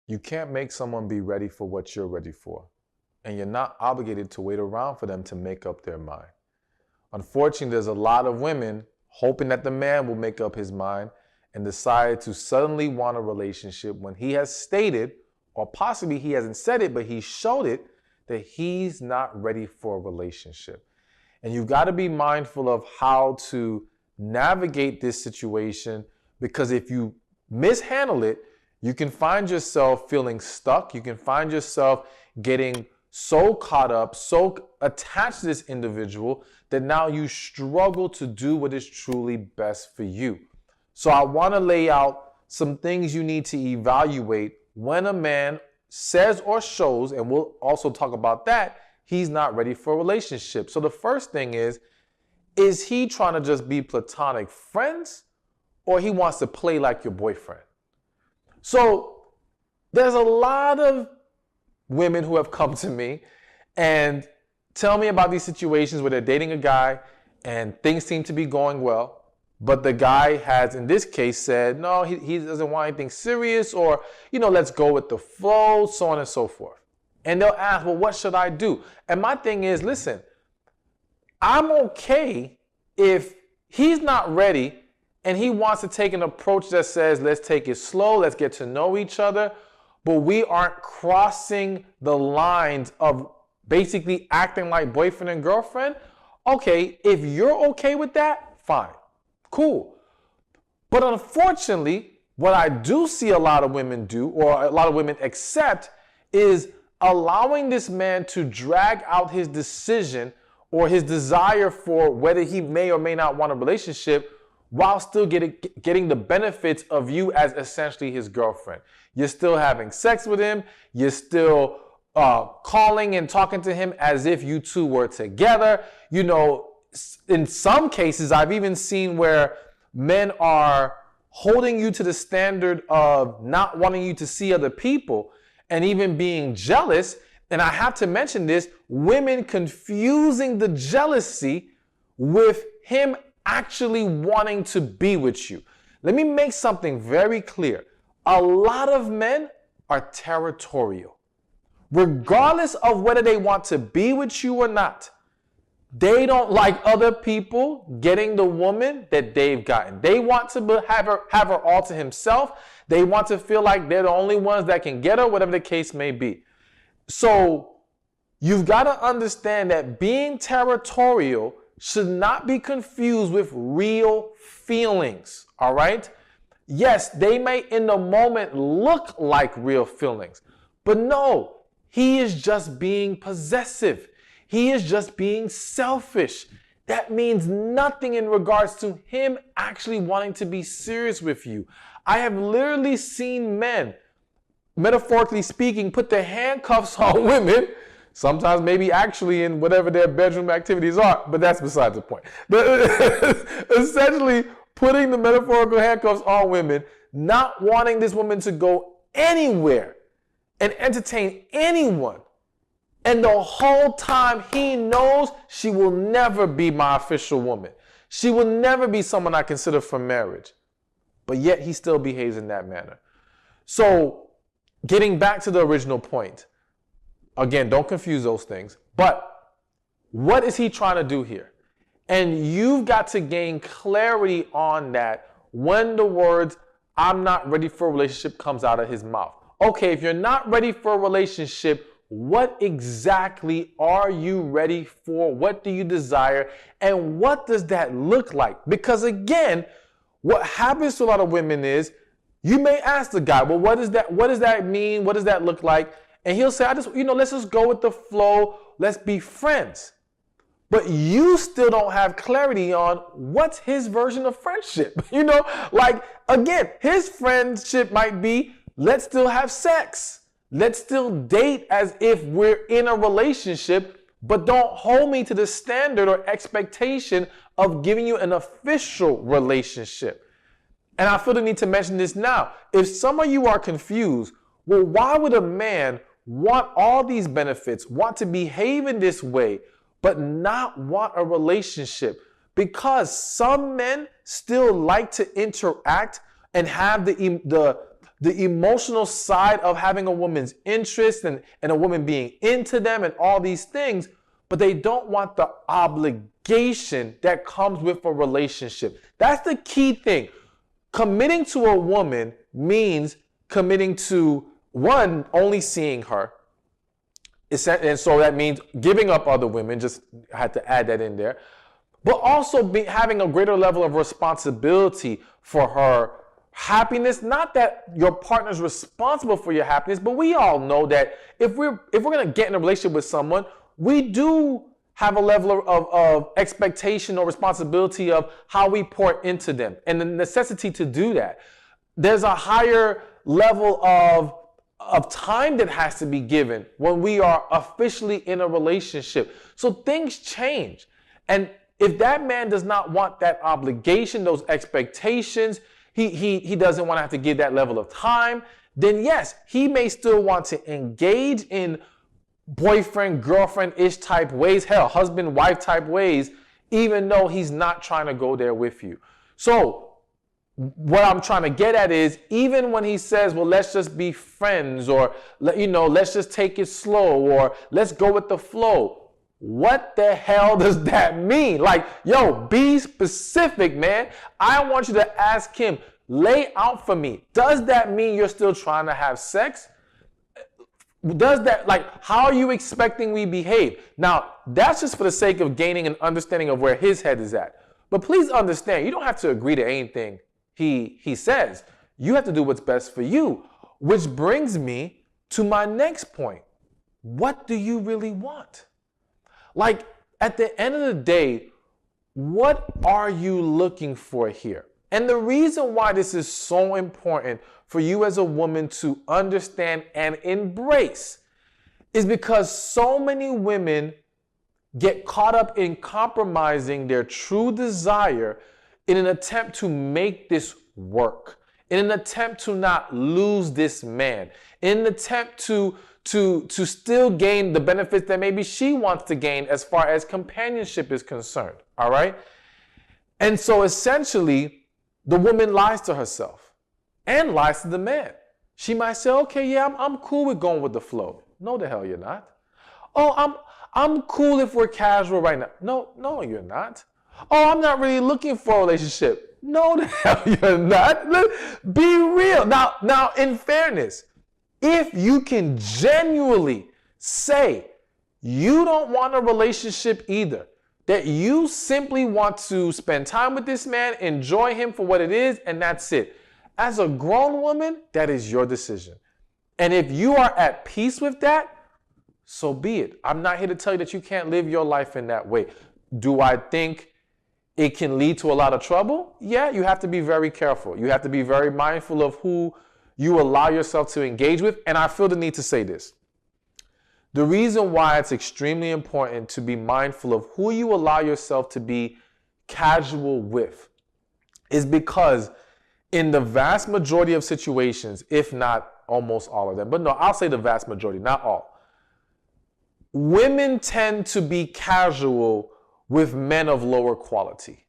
You can't make someone be ready for what you're ready for. And you're not obligated to wait around for them to make up their mind. Unfortunately, there's a lot of women hoping that the man will make up his mind and decide to suddenly want a relationship when he has stated, or possibly he hasn't said it, but he showed it, that he's not ready for a relationship. And you've got to be mindful of how to navigate this situation, because if you mishandle it, you can find yourself feeling stuck. You can find yourself getting so caught up, so attached to this individual that now you struggle to do what is truly best for you. So I want to lay out some things you need to evaluate when a man says or shows, and we'll also talk about that, he's not ready for a relationship. So the first thing is he trying to just be platonic friends, or he wants to play like your boyfriend? So there's a lot of women who have come to me and tell me about these situations where they're dating a guy and things seem to be going well, but the guy has, in this case, said, no, he doesn't want anything serious, or, let's go with the flow, so on and so forth. And they'll ask, well, what should I do? And my thing is, listen, I'm okay if he's not ready and he wants to take an approach that says, let's take it slow, let's get to know each other, but we aren't crossing the lines of basically acting like boyfriend and girlfriend. Okay, if you're okay with that, fine, cool. But unfortunately, what I do see a lot of women do, or a lot of women accept, is allowing this man to drag out his decision or his desire for whether he may or may not want a relationship, while still getting the benefits of you as essentially his girlfriend. You're still having sex with him. You're still calling and talking to him as if you two were together. In some cases, I've even seen where men are holding you to the standard of not wanting you to see other people and even being jealous. And I have to mention this, women confusing the jealousy with him actually wanting to be with you. Let me make something very clear. A lot of men are territorial. Regardless of whether they want to be with you or not, they don't like other people getting the woman that they've gotten. They want to have her all to himself. They want to feel like they're the only ones that can get her, whatever the case may be. So you've got to understand that being territorial should not be confused with real feelings, all right? Yes, they may in the moment look like real feelings, but no, he is just being possessive. He is just being selfish. That means nothing in regards to him actually wanting to be serious with you. I have literally seen men, metaphorically speaking, put their handcuffs on women, sometimes maybe actually in whatever their bedroom activities are, but that's beside the point. But essentially putting the metaphorical handcuffs on women, not wanting this woman to go anywhere and entertain anyone. And the whole time he knows she will never be my official woman. She will never be someone I consider for marriage. But yet he still behaves in that manner. So getting back to the original point, again, don't confuse those things. But what is he trying to do here? And you've got to gain clarity on that when the words, I'm not ready for a relationship, comes out of his mouth. Okay, if you're not ready for a relationship, what exactly are you ready for? What do you desire? And what does that look like? Because again, what happens to a lot of women is you may ask the guy, well, what does that mean? What does that look like? And he'll say, let's just go with the flow. Let's be friends. But you still don't have clarity on what's his version of friendship. Again, his friendship might be, let's still have sex. Let's still date as if we're in a relationship, but don't hold me to the standard or expectation of giving you an official relationship. And I feel the need to mention this now. If some of you are confused, well, why would a man want all these benefits, want to behave in this way, but not want a relationship? Because some men still like to interact and have the the emotional side of having a woman's interest and a woman being into them and all these things, but they don't want the obligation that comes with a relationship. That's the key thing. Committing to a woman means committing to, one, only seeing her. And so that means giving up other women, just had to add that in there. But also having a greater level of responsibility for her happiness. Not that your partner's responsible for your happiness, but we all know that if we're going to get in a relationship with someone, we do have a level of expectation or responsibility of how we pour into them and the necessity to do that. There's a higher level of time that has to be given when we are officially in a relationship. So things change. And if that man does not want that obligation, those expectations, he doesn't want to have to give that level of time, then yes, he may still want to engage in boyfriend, girlfriend-ish type ways, hell, husband, wife type ways, even though he's not trying to go there with you. So what I'm trying to get at is, even when he says, well, let's just be friends, or, let's just take it slow, or let's go with the flow. What the hell does that mean? Like, yo, be specific, man. I want you to ask him, lay out for me. Does that mean you're still trying to have sex? Does that, how are you expecting we behave? Now, that's just for the sake of gaining an understanding of where his head is at. But please understand, you don't have to agree to anything he says. You have to do what's best for you, which brings me to my next point. What do you really want? At the end of the day, what are you looking for here? And the reason why this is so important for you as a woman to understand and embrace is because so many women get caught up in compromising their true desire in an attempt to make this work, in an attempt to not lose this man, in an attempt to still gain the benefits that maybe she wants to gain as far as companionship is concerned, all right? And so essentially, the woman lies to herself and lies to the man. She might say, okay, yeah, I'm cool with going with the flow. No, the hell you're not. Oh, I'm cool if we're casual right now. No, you're not. Oh, I'm not really looking for a relationship. No, the hell you're not. Be real. Now, in fairness, if you can genuinely say you don't want a relationship either, that you simply want to spend time with this man, enjoy him for what it is, and that's it. As a grown woman, that is your decision. And if you are at peace with that, so be it. I'm not here to tell you that you can't live your life in that way. Do I think it can lead to a lot of trouble? Yeah, you have to be very careful. You have to be very mindful of who you allow yourself to engage with. And I feel the need to say this. The reason why it's extremely important to be mindful of who you allow yourself to be casual with is because in the vast majority of situations, if not almost all of them, but no, I'll say the vast majority, not all, women tend to be casual with men of lower quality.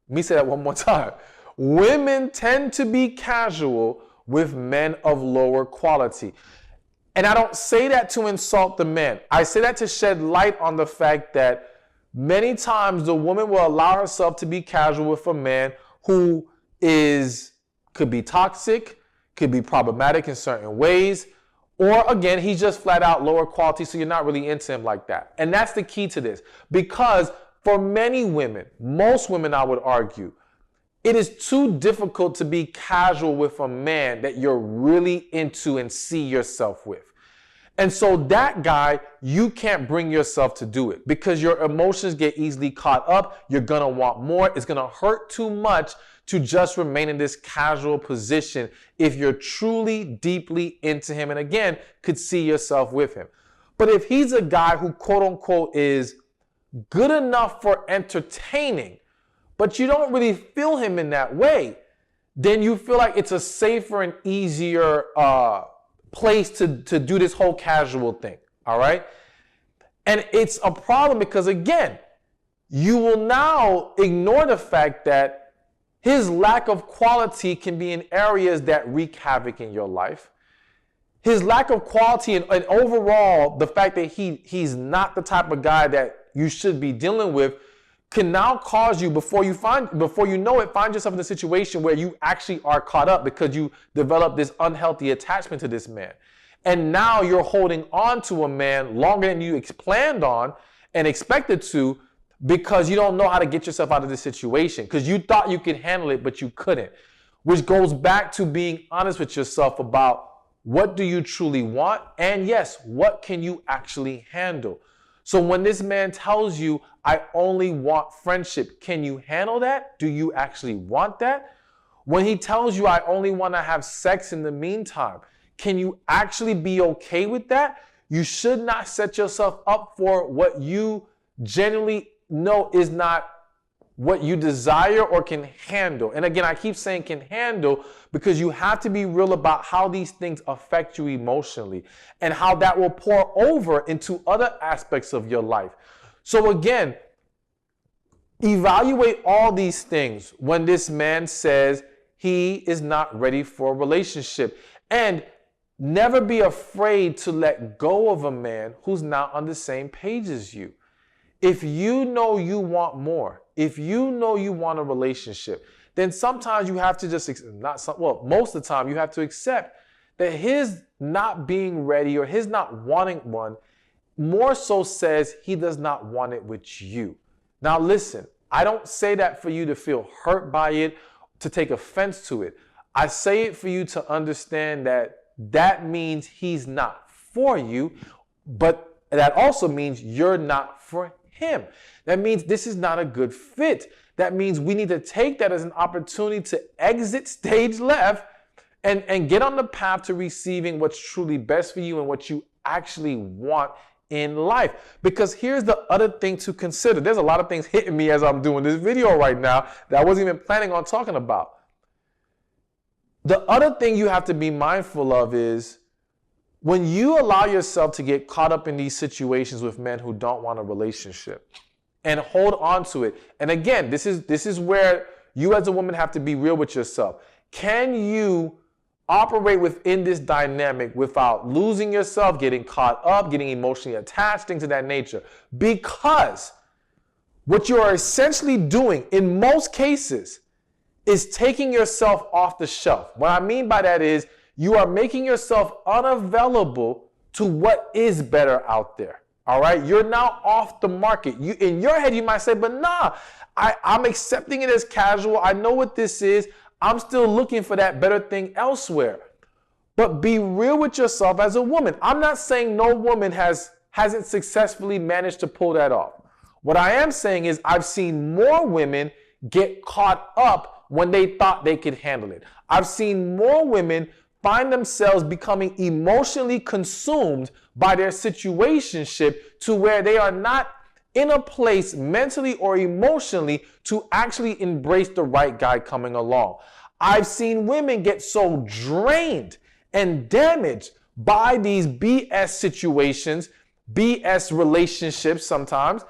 Let me say that one more time. Women tend to be casual with men of lower quality. And I don't say that to insult the men. I say that to shed light on the fact that many times the woman will allow herself to be casual with a man who could be toxic, could be problematic in certain ways, or again, he's just flat out lower quality, so you're not really into him like that. And that's the key to this. Because for many women, most women I would argue, it is too difficult to be casual with a man that you're really into and see yourself with. And so that guy, you can't bring yourself to do it because your emotions get easily caught up. You're going to want more. It's going to hurt too much to just remain in this casual position if you're truly deeply into him and again, could see yourself with him. But if he's a guy who quote unquote is good enough for entertaining, but you don't really feel him in that way, then you feel like it's a safer and easier place to do this whole casual thing, all right? And it's a problem because, again, you will now ignore the fact that His lack of quality can be in areas that wreak havoc in your life. His lack of quality and overall, the fact that he's not the type of guy that you should be dealing with can now cause you, before you know it, find yourself in a situation where you actually are caught up because you develop this unhealthy attachment to this man. And now you're holding on to a man longer than you planned on and expected to, because you don't know how to get yourself out of this situation, because you thought you could handle it, but you couldn't. Which goes back to being honest with yourself about what do you truly want, and yes, what can you actually handle? So when this man tells you, I only want friendship, can you handle that? Do you actually want that? When he tells you, I only want to have sex in the meantime, can you actually be okay with that? You should not set yourself up for what you genuinely know is not what you desire or can handle. And again, I keep saying can handle because you have to be real about how these things affect you emotionally and how that will pour over into other aspects of your life. So again, evaluate all these things when this man says he is not ready for a relationship. And never be afraid to let go of a man who's not on the same page as you. If you know you want more, if you know you want a relationship, then sometimes you have to just, most of the time you have to accept that his not being ready or his not wanting one more so says he does not want it with you. Now listen, I don't say that for you to feel hurt by it, to take offense to it. I say it for you to understand that that means he's not for you, but that also means you're not for him. That means this is not a good fit. That means we need to take that as an opportunity to exit stage left and get on the path to receiving what's truly best for you and what you actually want in life. Because here's the other thing to consider. There's a lot of things hitting me as I'm doing this video right now that I wasn't even planning on talking about. The other thing you have to be mindful of is when you allow yourself to get caught up in these situations with men who don't want a relationship and hold on to it. And again, this is where you as a woman have to be real with yourself. Can you operate within this dynamic without losing yourself, getting caught up, getting emotionally attached, things of that nature? Because what you are essentially doing in most cases is taking yourself off the shelf. What I mean by that is you are making yourself unavailable to what is better out there. All right? You're now off the market. In your head, you might say, but nah, I'm accepting it as casual. I know what this is. I'm still looking for that better thing elsewhere. But be real with yourself as a woman. I'm not saying no woman hasn't successfully managed to pull that off. What I am saying is I've seen more women get caught up when they thought they could handle it. I've seen more women find themselves becoming emotionally consumed by their situationship to where they are not in a place mentally or emotionally to actually embrace the right guy coming along. I've seen women get so drained and damaged by these BS situations, BS relationships sometimes,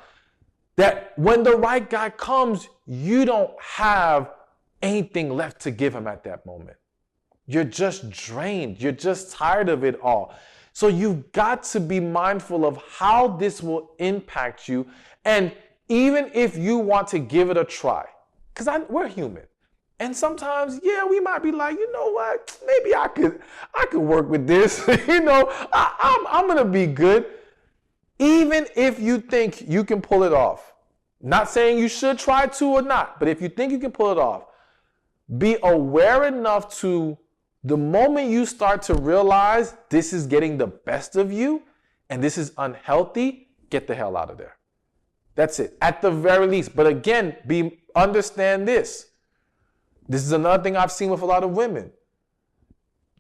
that when the right guy comes, you don't have anything left to give him at that moment. You're just drained. You're just tired of it all. So you've got to be mindful of how this will impact you. And even if you want to give it a try, because we're human. And sometimes, yeah, we might be like, you know what? Maybe I could work with this. I'm going to be good. Even if you think you can pull it off. Not saying you should try to or not, but if you think you can pull it off, be aware enough to, the moment you start to realize this is getting the best of you and this is unhealthy, get the hell out of there. That's it, at the very least. But again, understand this. This is another thing I've seen with a lot of women.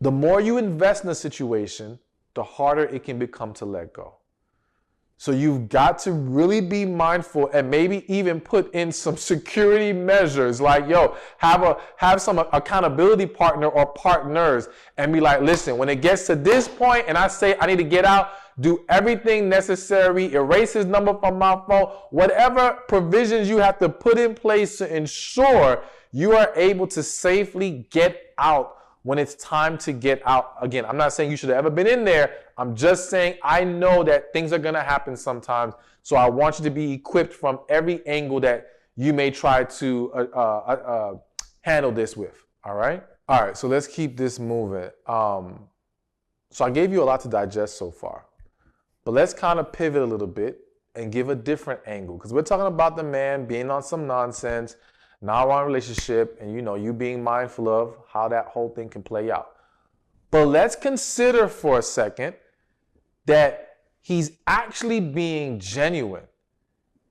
The more you invest in a situation, the harder it can become to let go. So you've got to really be mindful and maybe even put in some security measures like, have some accountability partner or partners and be like, listen, when it gets to this point and I say I need to get out, do everything necessary, erase his number from my phone, whatever provisions you have to put in place to ensure you are able to safely get out when it's time to get out. Again, I'm not saying you should have ever been in there. I'm just saying I know that things are going to happen sometimes. So I want you to be equipped from every angle that you may try to handle this with. All right? All right, so let's keep this moving. So I gave you a lot to digest so far. But let's kind of pivot a little bit and give a different angle. Because we're talking about the man being on some nonsense, now on a relationship, and you being mindful of how that whole thing can play out. But let's consider for a second that he's actually being genuine,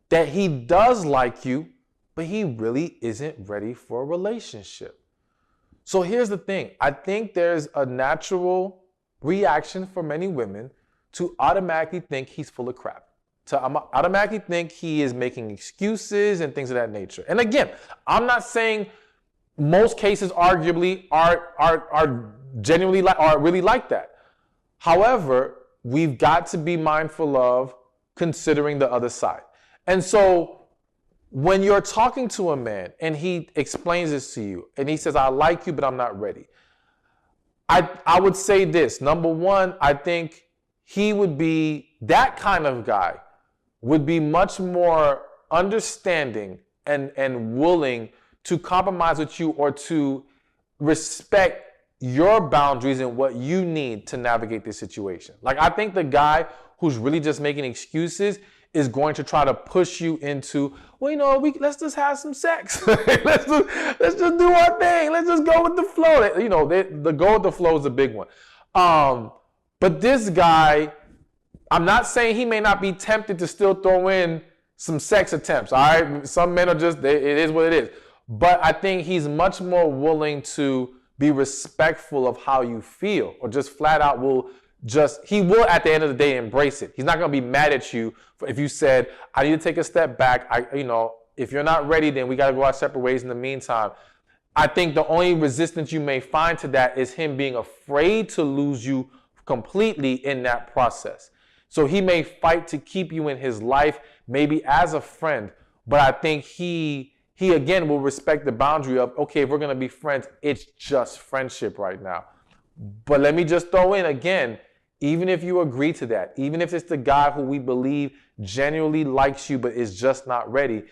that he does like you, but he really isn't ready for a relationship. So here's the thing. I think there's a natural reaction for many women to automatically think he's full of crap, to automatically think he is making excuses and things of that nature. And again, I'm not saying most cases arguably are genuinely are really like that. However, we've got to be mindful of considering the other side. And so when you're talking to a man and he explains this to you and he says, I like you, but I'm not ready. I would say this. Number one, I think he would be, that kind of guy would be much more understanding and willing to compromise with you or to respect your boundaries and what you need to navigate this situation. Like, I think the guy who's really just making excuses is going to try to push you into, well, let's just have some sex. let's just do our thing. Let's just go with the flow. The go with the flow is a big one. But this guy, I'm not saying he may not be tempted to still throw in some sex attempts. All right, some men are just, it is what it is. But I think he's much more willing to be respectful of how you feel, or just flat out he will at the end of the day embrace it. He's not going to be mad at you if you said, I need to take a step back. If you're not ready, then we got to go our separate ways in the meantime. I think the only resistance you may find to that is him being afraid to lose you completely in that process. So he may fight to keep you in his life, maybe as a friend, but I think he again will respect the boundary of, okay, if we're going to be friends, it's just friendship right now. But let me just throw in again, even if you agree to that, even if it's the guy who we believe genuinely likes you but is just not ready,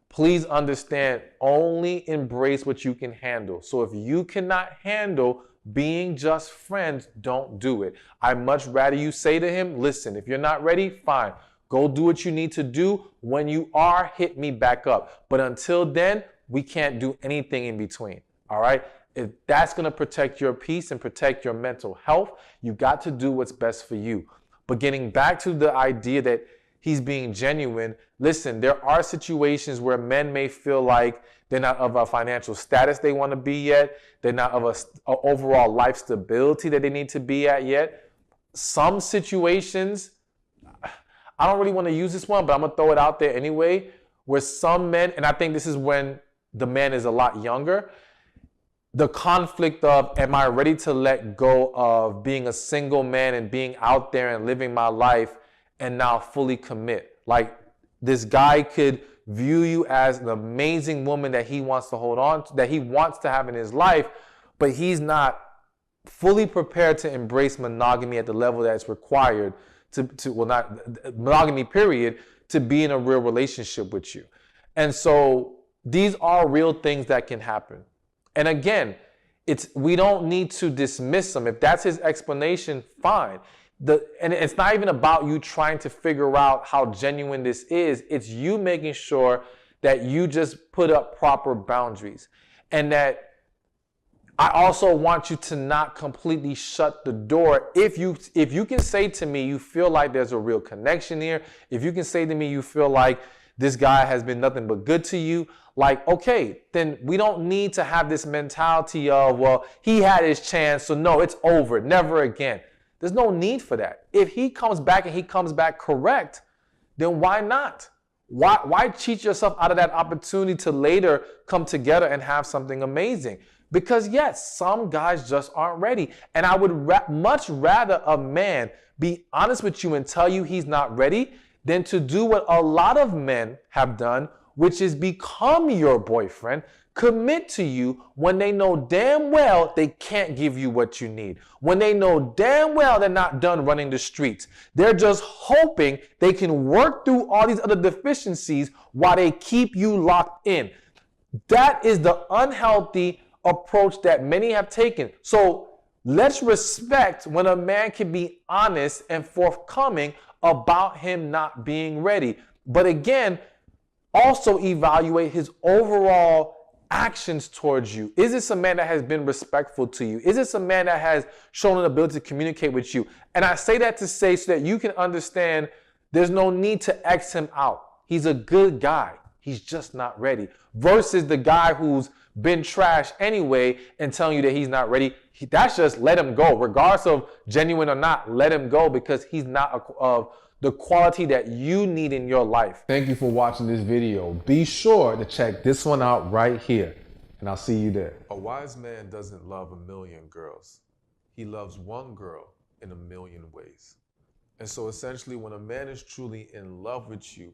please understand, only embrace what you can handle. So if you cannot handle being just friends, don't do it. I'd much rather you say to him, listen, if you're not ready, fine. Go do what you need to do. When you are, hit me back up. But until then, we can't do anything in between. All right? If that's going to protect your peace and protect your mental health, you got to do what's best for you. But getting back to the idea that he's being genuine, listen, there are situations where men may feel like they're not of a financial status they want to be yet. They're not of a overall life stability that they need to be at yet. Some situations, I don't really want to use this one, but I'm going to throw it out there anyway, where some men, and I think this is when the man is a lot younger, the conflict of, am I ready to let go of being a single man and being out there and living my life and now fully commit? Like, this guy could view you as an amazing woman that he wants to hold on to, that he wants to have in his life, but he's not fully prepared to embrace monogamy at the level that's required monogamy period, to be in a real relationship with you. And so these are real things that can happen. And again, we don't need to dismiss them. If that's his explanation, fine. And it's not even about you trying to figure out how genuine this is. It's you making sure that you just put up proper boundaries. And that I also want you to not completely shut the door. If you can say to me, you feel like there's a real connection here. If you can say to me, you feel like this guy has been nothing but good to you, like, okay, then we don't need to have this mentality of, well, he had his chance, so no, it's over, never again. There's no need for that. If he comes back and he comes back correct, then why not? Why cheat yourself out of that opportunity to later come together and have something amazing? Because yes, some guys just aren't ready. And I would much rather a man be honest with you and tell you he's not ready than to do what a lot of men have done, which is become your boyfriend, commit to you when they know damn well they can't give you what you need. When they know damn well they're not done running the streets. They're just hoping they can work through all these other deficiencies while they keep you locked in. That is the unhealthy approach that many have taken. So let's respect when a man can be honest and forthcoming about him not being ready. But again, also evaluate his overall actions towards you. Is this a man that has been respectful to you? Is this a man that has shown an ability to communicate with you? And I say that to say so that you can understand there's no need to X him out. He's a good guy. He's just not ready. Versus the guy who's been trash anyway and telling you that he's not ready. That's just let him go. Regardless of genuine or not, let him go because he's not of the quality that you need in your life. Thank you for watching this video. Be sure to check this one out right here, and I'll see you there. A wise man doesn't love a million girls. He loves one girl in a million ways. And so essentially, when a man is truly in love with you,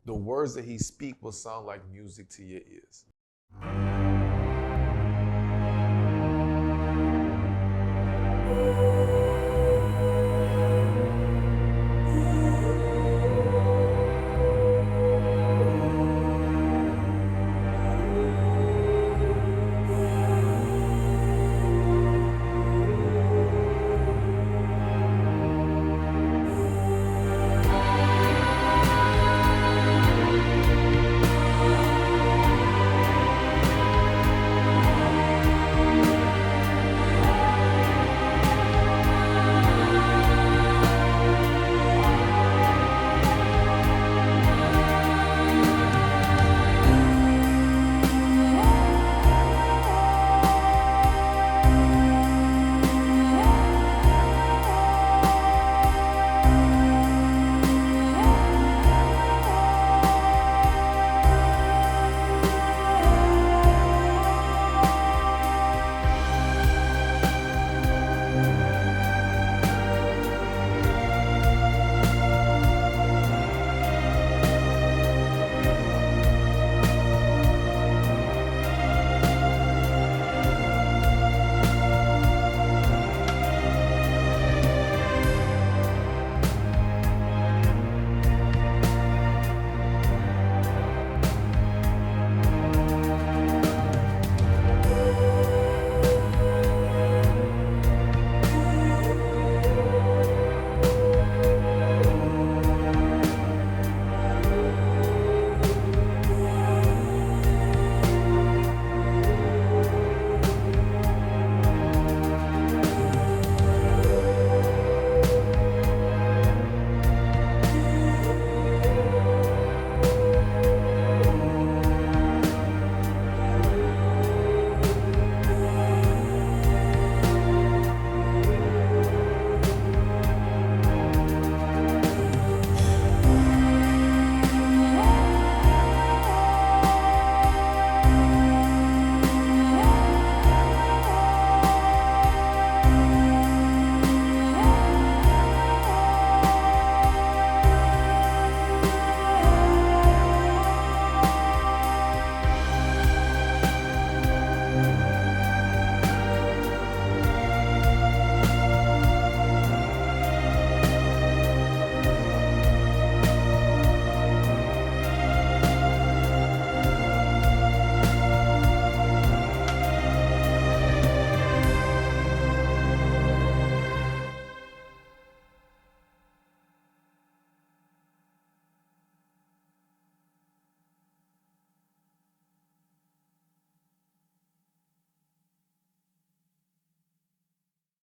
the words that he speaks will sound like music to your ears.